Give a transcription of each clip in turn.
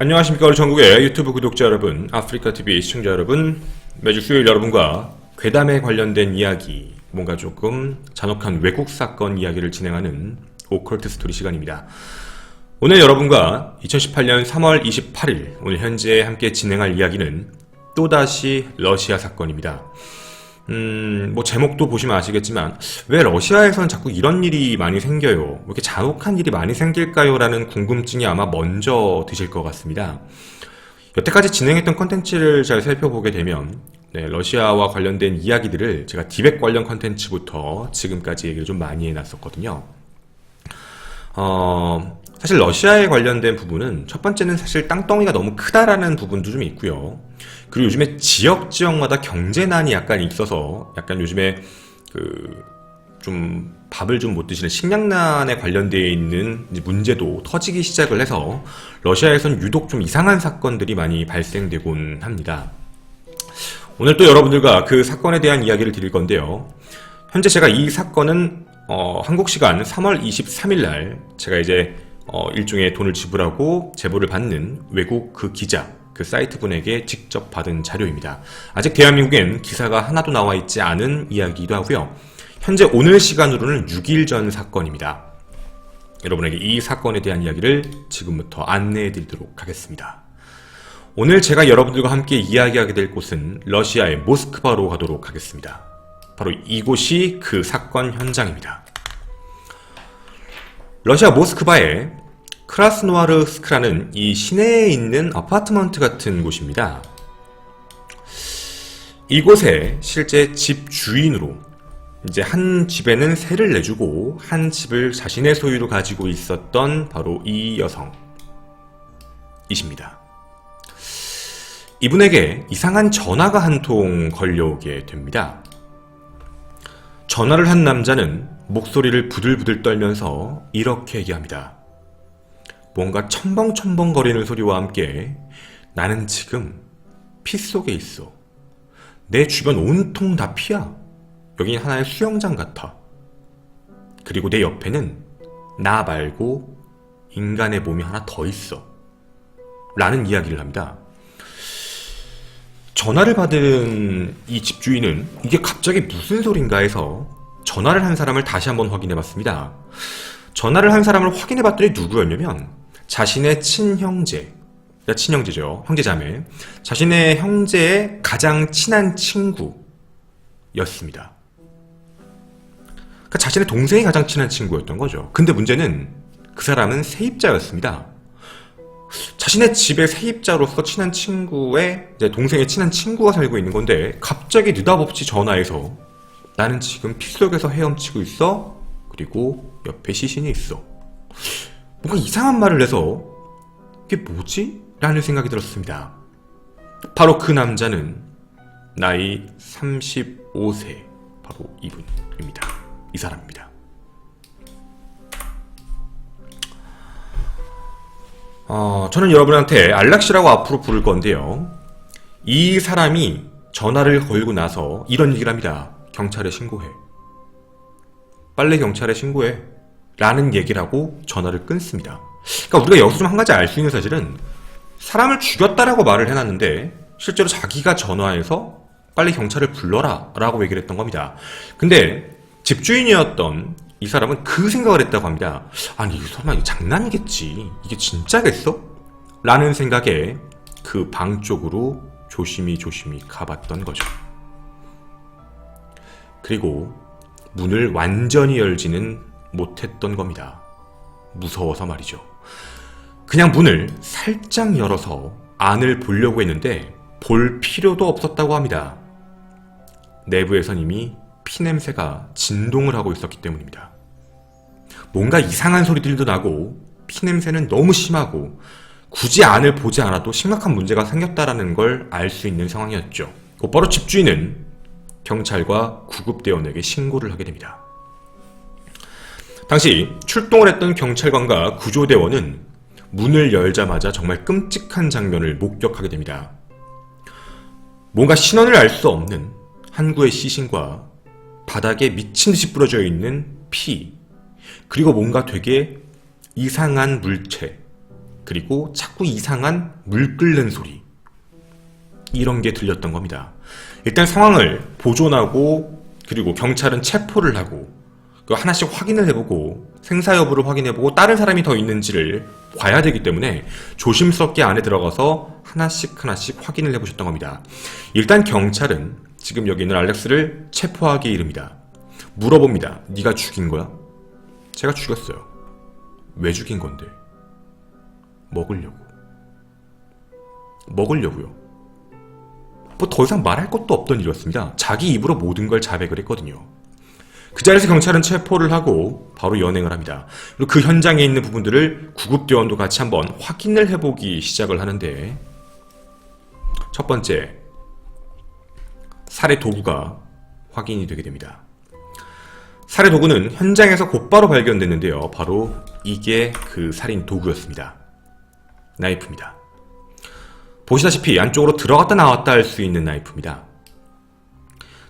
안녕하십니까 우리 전국의 유튜브 구독자 여러분, 아프리카TV 시청자 여러분. 매주 수요일 여러분과 괴담에 관련된 이야기, 뭔가 조금 잔혹한 외국 사건 이야기를 진행하는 오컬트 스토리 시간입니다. 오늘 여러분과 2018년 3월 28일 오늘 현재 함께 진행할 이야기는 또다시 러시아 사건입니다. 뭐 제목도 보시면 아시겠지만 왜 러시아에선 자꾸 이런 일이 많이 생겨요? 왜 이렇게 잔혹한 일이 많이 생길까요? 라는 궁금증이 아마 먼저 드실 것 같습니다. 여태까지 진행했던 컨텐츠를 잘 살펴보게 되면 러시아와 관련된 이야기들을 제가 디백 관련 컨텐츠부터 지금까지 얘기를 좀 많이 해놨었거든요. 사실 러시아에 관련된 부분은 첫 번째는 사실 땅덩이가 너무 크다라는 부분도 좀 있고요. 그리고 요즘에 지역마다 경제난이 약간 있어서 약간 요즘에 좀 밥을 좀 못 드시는 식량난에 관련되어 있는 문제도 터지기 시작을 해서 러시아에선 유독 좀 이상한 사건들이 많이 발생되곤 합니다. 오늘 또 여러분들과 그 사건에 대한 이야기를 드릴 건데요. 현재 제가 이 사건은 한국 시간 3월 23일 날 제가 이제 일종의 돈을 지불하고 제보를 받는 외국 그 기자, 그 사이트 분에게 직접 받은 자료입니다. 아직 대한민국엔 기사가 하나도 나와 있지 않은 이야기이기도 하고요. 현재 오늘 시간으로는 6일 전 사건입니다. 여러분에게 이 사건에 대한 이야기를 지금부터 안내해 드리도록 하겠습니다. 오늘 제가 여러분들과 함께 이야기하게 될 곳은 러시아의 모스크바로 가도록 하겠습니다. 바로 이곳이 그 사건 현장입니다. 러시아 모스크바의 크라스노아르스크라는 이 시내에 있는 아파트먼트 같은 곳입니다. 이곳에 실제 집 주인으로 이제 한 집에는 세를 내주고 한 집을 자신의 소유로 가지고 있었던 바로 이 여성이십니다. 이분에게 이상한 전화가 한 통 걸려오게 됩니다. 전화를 한 남자는 목소리를 부들부들 떨면서 이렇게 얘기합니다. 뭔가 첨벙첨벙거리는 소리와 함께 나는 지금 피 속에 있어. 내 주변 온통 다 피야. 여긴 하나의 수영장 같아. 그리고 내 옆에는 나 말고 인간의 몸이 하나 더 있어. 라는 이야기를 합니다. 전화를 받은 이 집주인은 이게 갑자기 무슨 소린가 해서 전화를 한 사람을 다시 한번 확인해 봤습니다. 전화를 한 사람을 확인해 봤더니 누구였냐면 자신의 친형제죠. 형제자매. 자신의 형제의 가장 친한 친구였습니다. 그러니까 자신의 동생이 가장 친한 친구였던 거죠. 근데 문제는 그 사람은 세입자였습니다. 자신의 집의 세입자로서 친한 친구의 이제 동생의 친한 친구가 살고 있는 건데 갑자기 느닷없이 전화해서 나는 지금 피 속에서 헤엄치고 있어. 그리고 옆에 시신이 있어. 뭔가 이상한 말을 해서 이게 뭐지? 라는 생각이 들었습니다. 바로 그 남자는 나이 35세 바로 이분입니다. 이 사람입니다. 저는 여러분한테 알락시라고 앞으로 부를 건데요. 이 사람이 전화를 걸고 나서 이런 얘기를 합니다. 경찰에 신고해. 빨리 경찰에 신고해. 라는 얘기를 하고 전화를 끊습니다. 그러니까 우리가 여기서 좀 한 가지 알 수 있는 사실은 사람을 죽였다라고 말을 해놨는데 실제로 자기가 전화해서 빨리 경찰을 불러라 라고 얘기를 했던 겁니다. 근데 집주인이었던 이 사람은 그 생각을 했다고 합니다. 아니 설마 이거 장난이겠지. 이게 진짜겠어? 라는 생각에 그 방 쪽으로 조심히 가봤던 거죠. 그리고 문을 완전히 열지는 못했던 겁니다. 무서워서 말이죠. 그냥 문을 살짝 열어서 안을 보려고 했는데 볼 필요도 없었다고 합니다. 내부에선 이미 피냄새가 진동을 하고 있었기 때문입니다. 뭔가 이상한 소리들도 나고 피냄새는 너무 심하고 굳이 안을 보지 않아도 심각한 문제가 생겼다라는 걸 알 수 있는 상황이었죠. 곧바로 집주인은 경찰과 구급대원에게 신고를 하게 됩니다. 당시 출동을 했던 경찰관과 구조대원은 문을 열자마자 정말 끔찍한 장면을 목격하게 됩니다. 뭔가 신원을 알 수 없는 한 구의 시신과 바닥에 미친듯이 뿌려져 있는 피, 그리고 뭔가 되게 이상한 물체, 그리고 자꾸 이상한 물 끓는 소리, 이런 게 들렸던 겁니다. 일단 상황을 보존하고 그리고 경찰은 체포를 하고 하나씩 확인을 해보고 생사 여부를 확인해보고 다른 사람이 더 있는지를 봐야 되기 때문에 조심스럽게 안에 들어가서 하나씩 확인을 해보셨던 겁니다. 일단 경찰은 지금 여기 있는 알렉스를 체포하기에 이릅니다. 물어봅니다. 네가 죽인 거야? 제가 죽였어요. 왜 죽인 건데? 먹으려고요. 뭐 더 이상 말할 것도 없던 일이었습니다. 자기 입으로 모든 걸 자백을 했거든요. 그 자리에서 경찰은 체포를 하고 바로 연행을 합니다. 그리고 그 현장에 있는 부분들을 구급대원도 같이 한번 확인을 해보기 시작을 하는데, 첫 번째, 살해 도구가 확인이 되게 됩니다. 살해 도구는 현장에서 곧바로 발견됐는데요. 바로 이게 그 살인 도구였습니다. 나이프입니다. 보시다시피 안쪽으로 들어갔다 나왔다 할 수 있는 나이프입니다.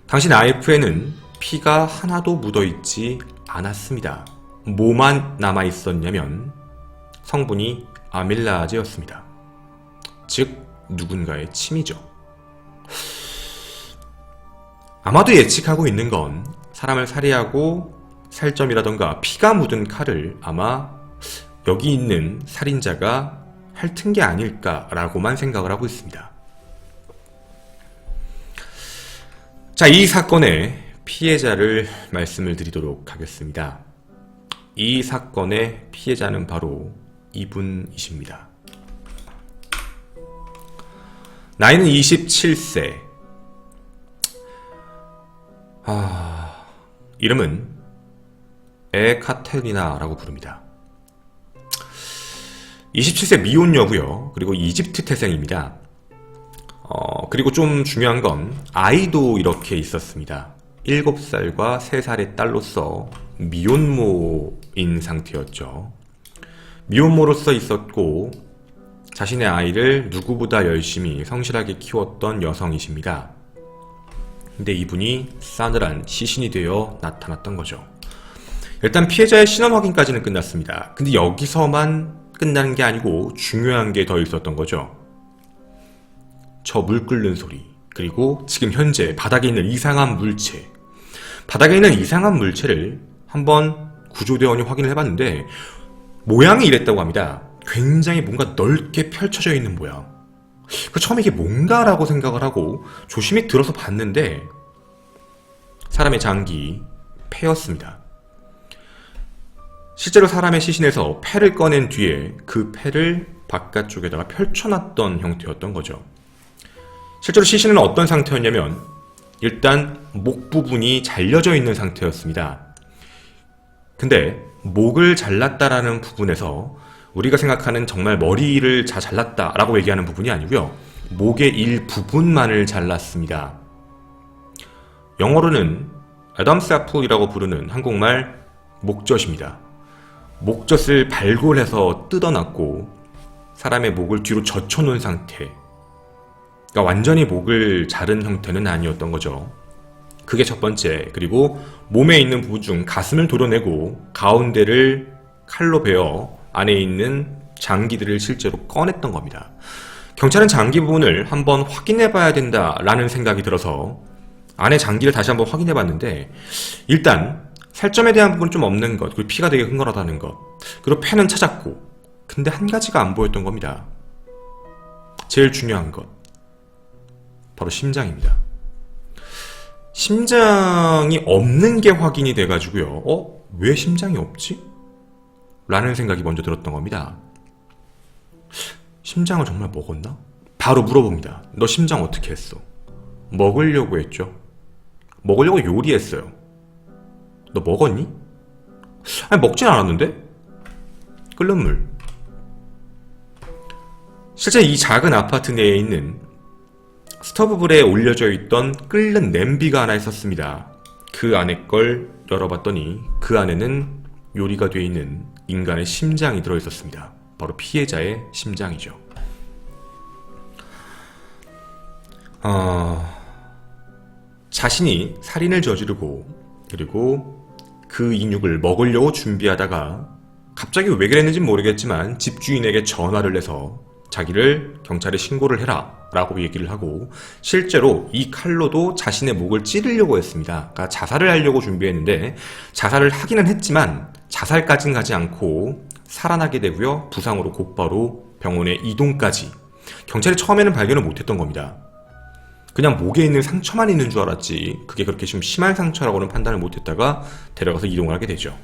당시 나이프에는 피가 하나도 묻어있지 않았습니다. 뭐만 남아있었냐면 성분이 아밀라제였습니다. 즉 누군가의 침이죠. 아마도 예측하고 있는 건 사람을 살해하고 살점이라던가 피가 묻은 칼을 아마 여기 있는 살인자가 핥은 게 아닐까라고만 생각을 하고 있습니다. 자, 이 사건의 피해자를 말씀을 드리도록 하겠습니다. 이 사건의 피해자는 바로 이분이십니다. 나이는 27세. 이름은 에카테리나라고 부릅니다. 27세 미혼 여고요. 그리고 이집트 태생입니다. 그리고 좀 중요한 건 아이도 이렇게 있었습니다. 7살과 3살의 딸로서 미혼모인 상태였죠. 미혼모로서 있었고 자신의 아이를 누구보다 열심히 성실하게 키웠던 여성이십니다. 근데 이분이 싸늘한 시신이 되어 나타났던 거죠. 일단 피해자의 신원 확인까지는 끝났습니다. 근데 여기서만 끝나는 게 아니고 중요한 게 더 있었던 거죠. 저 물 끓는 소리, 그리고 지금 현재 바닥에 있는 이상한 물체. 바닥에 있는 이상한 물체를 한번 구조대원이 확인을 해봤는데 모양이 이랬다고 합니다. 굉장히 뭔가 넓게 펼쳐져 있는 모양. 처음에 이게 뭔가라고 생각을 하고 조심히 들어서 봤는데 사람의 장기, 폐였습니다. 실제로 사람의 시신에서 폐를 꺼낸 뒤에 그 폐를 바깥쪽에다가 펼쳐놨던 형태였던 거죠. 실제로 시신은 어떤 상태였냐면 일단 목 부분이 잘려져 있는 상태였습니다. 근데 목을 잘랐다라는 부분에서 우리가 생각하는 정말 머리를 잘랐다라고 얘기하는 부분이 아니고요. 목의 일부분만을 잘랐습니다. 영어로는 애덤스 애플이라고 부르는 한국말 목젖입니다. 목젖을 발골해서 뜯어놨고 사람의 목을 뒤로 젖혀놓은 상태. 그러니까 완전히 목을 자른 형태는 아니었던 거죠. 그게 첫 번째. 그리고 몸에 있는 부분 중 가슴을 도려내고 가운데를 칼로 베어 안에 있는 장기들을 실제로 꺼냈던 겁니다. 경찰은 장기 부분을 한번 확인해 봐야 된다라는 생각이 들어서 안에 장기를 다시 한번 확인해 봤는데 일단 살점에 대한 부분은 좀 없는 것, 그리고 피가 되게 흥건하다는 것, 그리고 폐는 찾았고 근데 한 가지가 안 보였던 겁니다. 제일 중요한 것, 바로 심장입니다. 심장이 없는 게 확인이 돼가지고요. 왜 심장이 없지? 라는 생각이 먼저 들었던 겁니다. 심장을 정말 먹었나? 바로 물어봅니다. 너 심장 어떻게 했어? 먹으려고 했죠. 먹으려고 요리했어요. 너 먹었니? 아니 먹진 않았는데? 끓는 물. 실제 이 작은 아파트 내에 있는 스토브불에 올려져 있던 끓는 냄비가 하나 있었습니다. 그 안에 걸 열어봤더니 그 안에는 요리가 되어 있는 인간의 심장이 들어있었습니다. 바로 피해자의 심장이죠. 자신이 살인을 저지르고 그리고 그 인육을 먹으려고 준비하다가 갑자기 왜 그랬는지 모르겠지만 집주인에게 전화를 해서 자기를 경찰에 신고를 해라 라고 얘기를 하고 실제로 이 칼로도 자신의 목을 찌르려고 했습니다. 그러니까 자살을 하려고 준비했는데 자살을 하기는 했지만 자살까지는 가지 않고 살아나게 되고요. 부상으로 곧바로 병원에 이동까지. 경찰이 처음에는 발견을 못했던 겁니다. 그냥 목에 있는 상처만 있는 줄 알았지 그게 그렇게 좀 심한 상처라고는 판단을 못했다가 데려가서 이동을 하게 되죠.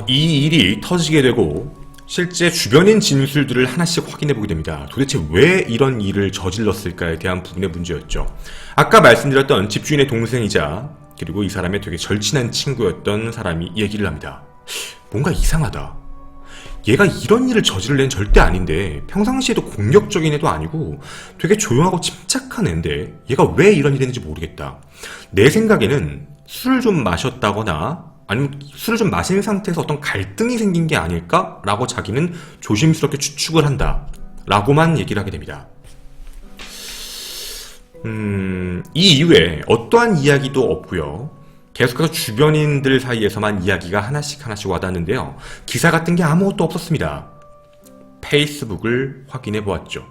이 일이 터지게 되고 실제 주변인 진술들을 하나씩 확인해 보게 됩니다. 도대체 왜 이런 일을 저질렀을까에 대한 부분의 문제였죠. 아까 말씀드렸던 집주인의 동생이자 그리고 이 사람의 되게 절친한 친구였던 사람이 얘기를 합니다. 뭔가 이상하다. 얘가 이런 일을 저지를 애는 절대 아닌데 평상시에도 공격적인 애도 아니고 되게 조용하고 침착한 애인데 얘가 왜 이런 일을 했는지 모르겠다. 내 생각에는 술을 좀 마셨다거나 아니면 술을 좀 마신 상태에서 어떤 갈등이 생긴 게 아닐까? 라고 자기는 조심스럽게 추측을 한다. 라고만 얘기를 하게 됩니다. 이 이후에 어떠한 이야기도 없고요. 계속해서 주변인들 사이에서만 이야기가 하나씩 와닿는데요. 기사 같은 게 아무것도 없었습니다. 페이스북을 확인해 보았죠.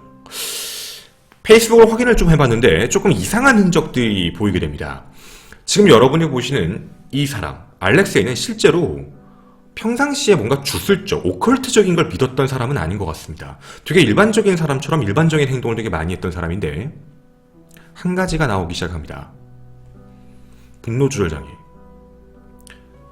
페이스북을 확인을 좀 해봤는데 조금 이상한 흔적들이 보이게 됩니다. 지금 여러분이 보시는 이 사람, 알렉세이는 실제로 평상시에 뭔가 주술적, 오컬트적인 걸 믿었던 사람은 아닌 것 같습니다. 되게 일반적인 사람처럼 일반적인 행동을 되게 많이 했던 사람인데 한 가지가 나오기 시작합니다. 분노조절장애.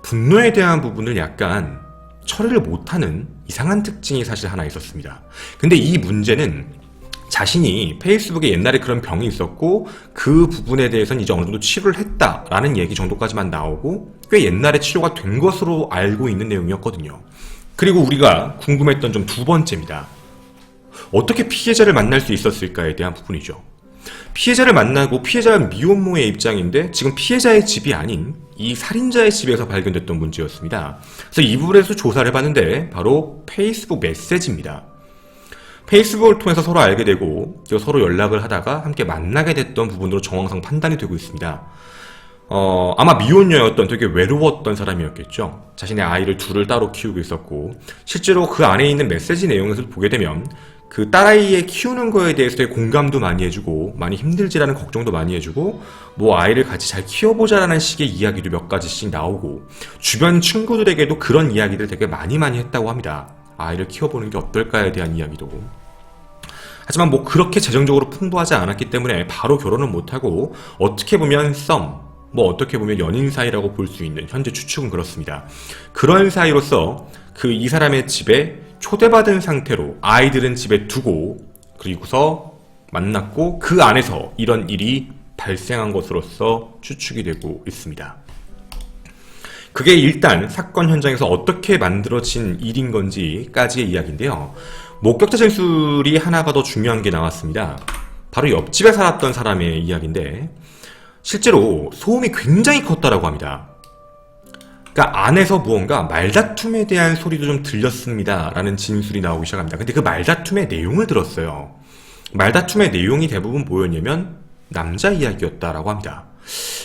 분노에 대한 부분을 약간 처리를 못하는 이상한 특징이 사실 하나 있었습니다. 근데 이 문제는 자신이 페이스북에 옛날에 그런 병이 있었고 그 부분에 대해서는 이제 어느 정도 치료를 했다라는 얘기 정도까지만 나오고 꽤 옛날에 치료가 된 것으로 알고 있는 내용이었거든요. 그리고 우리가 궁금했던 점 두 번째입니다. 어떻게 피해자를 만날 수 있었을까에 대한 부분이죠. 피해자를 만나고 피해자는 미혼모의 입장인데 지금 피해자의 집이 아닌 이 살인자의 집에서 발견됐던 문제였습니다. 그래서 이 부분에서 조사를 해봤는데 바로 페이스북 메시지입니다. 페이스북을 통해서 서로 알게 되고 서로 연락을 하다가 함께 만나게 됐던 부분으로 정황상 판단이 되고 있습니다. 아마 미혼녀였던 되게 외로웠던 사람이었겠죠. 자신의 아이를 둘을 따로 키우고 있었고 실제로 그 안에 있는 메시지 내용에서 보게 되면 그 딸아이의 키우는 거에 대해서 되게 공감도 많이 해주고 많이 힘들지라는 걱정도 많이 해주고 뭐 아이를 같이 잘 키워보자라는 식의 이야기도 몇 가지씩 나오고 주변 친구들에게도 그런 이야기를 되게 많이 했다고 합니다. 아이를 키워보는 게 어떨까에 대한 이야기도. 하지만 뭐 그렇게 재정적으로 풍부하지 않았기 때문에 바로 결혼은 못하고 어떻게 보면 뭐 어떻게 보면 연인 사이라고 볼 수 있는 현재 추측은 그렇습니다. 그런 사이로서 그 이 사람의 집에 초대받은 상태로 아이들은 집에 두고 그리고서 만났고 그 안에서 이런 일이 발생한 것으로서 추측이 되고 있습니다. 그게 일단 사건 현장에서 어떻게 만들어진 일인 건지까지의 이야기인데요. 목격자 진술이 하나가 더 중요한 게 나왔습니다. 바로 옆집에 살았던 사람의 이야기인데 실제로 소음이 굉장히 컸다라고 합니다. 그러니까 안에서 무언가 말다툼에 대한 소리도 좀 들렸습니다 라는 진술이 나오기 시작합니다. 근데 그 말다툼의 내용을 들었어요. 말다툼의 내용이 대부분 뭐였냐면 남자 이야기였다라고 합니다.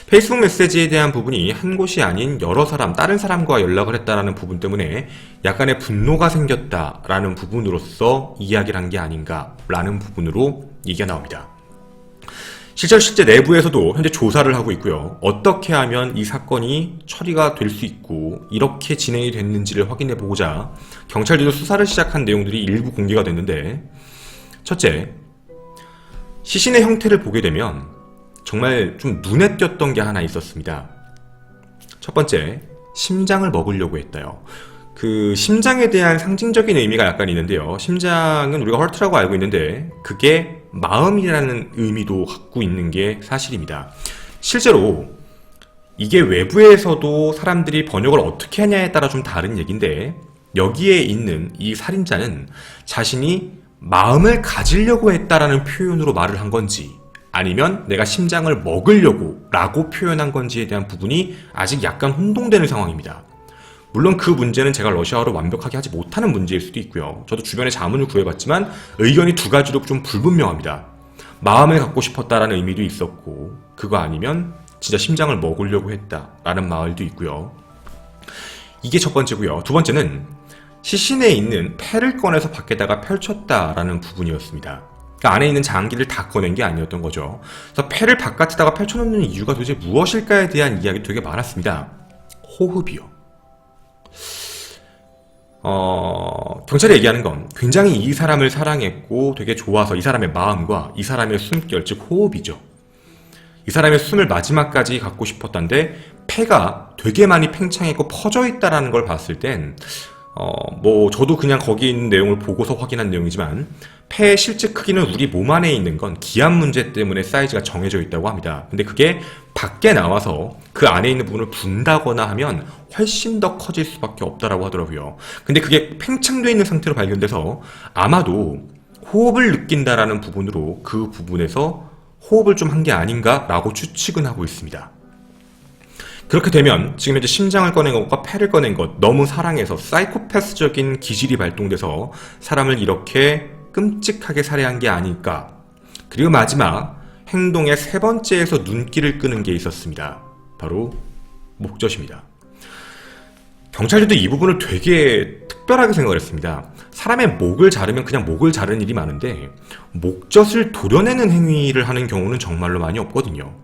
페이스북 메시지에 대한 부분이 한 곳이 아닌 여러 사람, 다른 사람과 연락을 했다라는 부분 때문에 약간의 분노가 생겼다라는 부분으로서 이야기를 한 게 아닌가라는 부분으로 얘기가 나옵니다. 실제 내부에서도 현재 조사를 하고 있고요. 어떻게 하면 이 사건이 처리가 될 수 있고 이렇게 진행이 됐는지를 확인해 보고자 경찰들도 수사를 시작한 내용들이 일부 공개가 됐는데 첫째, 시신의 형태를 보게 되면 정말 좀 눈에 띄었던 게 하나 있었습니다. 첫 번째, 심장을 먹으려고 했다요. 그 심장에 대한 상징적인 의미가 약간 있는데요. 심장은 우리가 헐트라고 알고 있는데 그게 마음이라는 의미도 갖고 있는 게 사실입니다. 실제로 이게 외부에서도 사람들이 번역을 어떻게 하냐에 따라 좀 다른 얘기인데 여기에 있는 이 살인자는 자신이 마음을 가지려고 했다라는 표현으로 말을 한 건지 아니면 내가 심장을 먹으려고 라고 표현한 건지에 대한 부분이 아직 약간 혼동되는 상황입니다. 물론 그 문제는 제가 러시아어를 완벽하게 하지 못하는 문제일 수도 있고요. 저도 주변에 자문을 구해봤지만 의견이 두 가지로 좀 불분명합니다. 마음을 갖고 싶었다라는 의미도 있었고 그거 아니면 진짜 심장을 먹으려고 했다라는 말도 있고요. 이게 첫 번째고요. 두 번째는 시신에 있는 패를 꺼내서 밖에다가 펼쳤다라는 부분이었습니다. 그 안에 있는 장기를 다 꺼낸 게 아니었던 거죠. 그래서 패를 바깥에다가 펼쳐놓는 이유가 도대체 무엇일까에 대한 이야기 되게 많았습니다. 호흡이요. 경찰이 얘기하는 건 굉장히 이 사람을 사랑했고 되게 좋아서 이 사람의 마음과 이 사람의 숨결, 즉 호흡이죠. 이 사람의 숨을 마지막까지 갖고 싶었던데 폐가 되게 많이 팽창했고 퍼져 있다라는 걸 봤을 땐 저도 그냥 거기 있는 내용을 보고서 확인한 내용이지만 폐의 실제 크기는 우리 몸 안에 있는 건 기압 문제 때문에 사이즈가 정해져 있다고 합니다. 근데 그게 밖에 나와서 그 안에 있는 부분을 분다거나 하면 훨씬 더 커질 수밖에 없다라고 하더라고요. 근데 그게 팽창되어 있는 상태로 발견돼서 아마도 호흡을 느낀다라는 부분으로 그 부분에서 호흡을 좀 한 게 아닌가라고 추측은 하고 있습니다. 그렇게 되면 지금 현재 심장을 꺼낸 것과 폐를 꺼낸 것, 너무 사랑해서 사이코패스적인 기질이 발동돼서 사람을 이렇게 끔찍하게 살해한 게 아닐까. 그리고 마지막 행동의 세 번째에서 눈길을 끄는 게 있었습니다. 바로 목젖입니다. 경찰들도 이 부분을 되게 특별하게 생각을 했습니다. 사람의 목을 자르면 그냥 목을 자르는 일이 많은데 목젖을 도려내는 행위를 하는 경우는 정말로 많이 없거든요.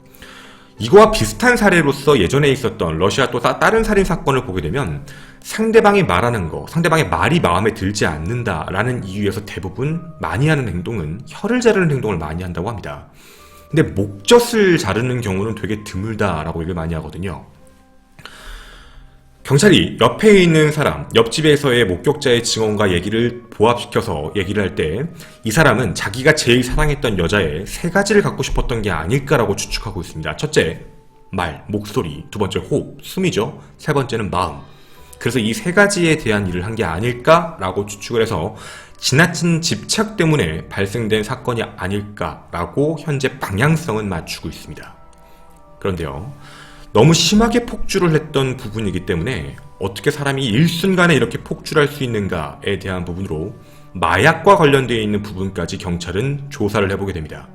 이거와 비슷한 사례로서 예전에 있었던 러시아 또 다른 살인 사건을 보게 되면 상대방이 말하는 거, 상대방의 말이 마음에 들지 않는다라는 이유에서 대부분 많이 하는 행동은 혀를 자르는 행동을 많이 한다고 합니다. 근데 목젖을 자르는 경우는 되게 드물다라고 얘기를 많이 하거든요. 경찰이 옆에 있는 사람, 옆집에서의 목격자의 증언과 얘기를 보합시켜서 얘기를 할 때 이 사람은 자기가 제일 사랑했던 여자의 세 가지를 갖고 싶었던 게 아닐까라고 추측하고 있습니다. 첫째, 말, 목소리. 두 번째, 호흡, 숨이죠. 세 번째는 마음. 그래서 이 세 가지에 대한 일을 한 게 아닐까라고 추측을 해서 지나친 집착 때문에 발생된 사건이 아닐까라고 현재 방향성은 맞추고 있습니다. 그런데요, 너무 심하게 폭주를 했던 부분이기 때문에 어떻게 사람이 일순간에 이렇게 폭주할 수 있는가에 대한 부분으로 마약과 관련되어 있는 부분까지 경찰은 조사를 해보게 됩니다.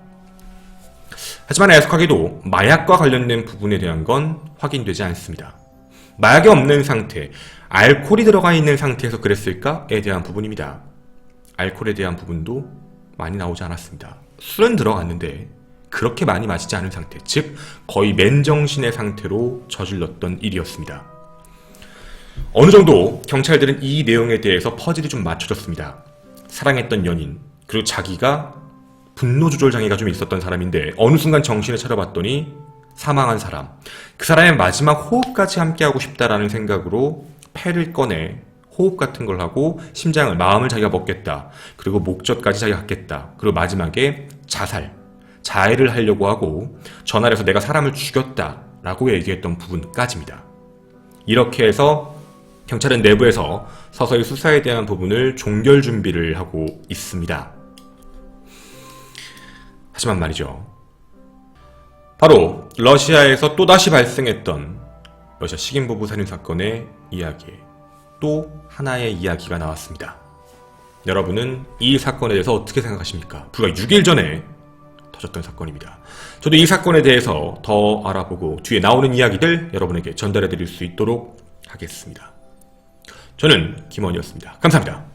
하지만 애석하게도 마약과 관련된 부분에 대한 건 확인되지 않습니다. 마약이 없는 상태, 알코올이 들어가 있는 상태에서 그랬을까에 대한 부분입니다. 알코올에 대한 부분도 많이 나오지 않았습니다. 술은 들어갔는데 그렇게 많이 마시지 않은 상태, 즉 거의 맨정신의 상태로 저질렀던 일이었습니다. 어느 정도 경찰들은 이 내용에 대해서 퍼즐이 좀 맞춰졌습니다. 사랑했던 연인, 그리고 자기가 분노 조절 장애가 좀 있었던 사람인데 어느 순간 정신을 차려봤더니 사망한 사람, 그 사람의 마지막 호흡까지 함께하고 싶다라는 생각으로 폐를 꺼내 호흡 같은 걸 하고 심장을, 마음을 자기가 먹겠다, 그리고 목젖까지 자기가 갖겠다, 그리고 마지막에 자해를 하려고 하고 전화를 해서 내가 사람을 죽였다라고 얘기했던 부분까지입니다. 이렇게 해서 경찰은 내부에서 서서히 수사에 대한 부분을 종결 준비를 하고 있습니다. 하지만 말이죠, 바로 러시아에서 또다시 발생했던 러시아 식인부부 살인 사건의 이야기에 또 하나의 이야기가 나왔습니다. 여러분은 이 사건에 대해서 어떻게 생각하십니까? 불과 6일 전에 터졌던 사건입니다. 저도 이 사건에 대해서 더 알아보고 뒤에 나오는 이야기들 여러분에게 전달해 드릴 수 있도록 하겠습니다. 저는 김원희였습니다. 감사합니다.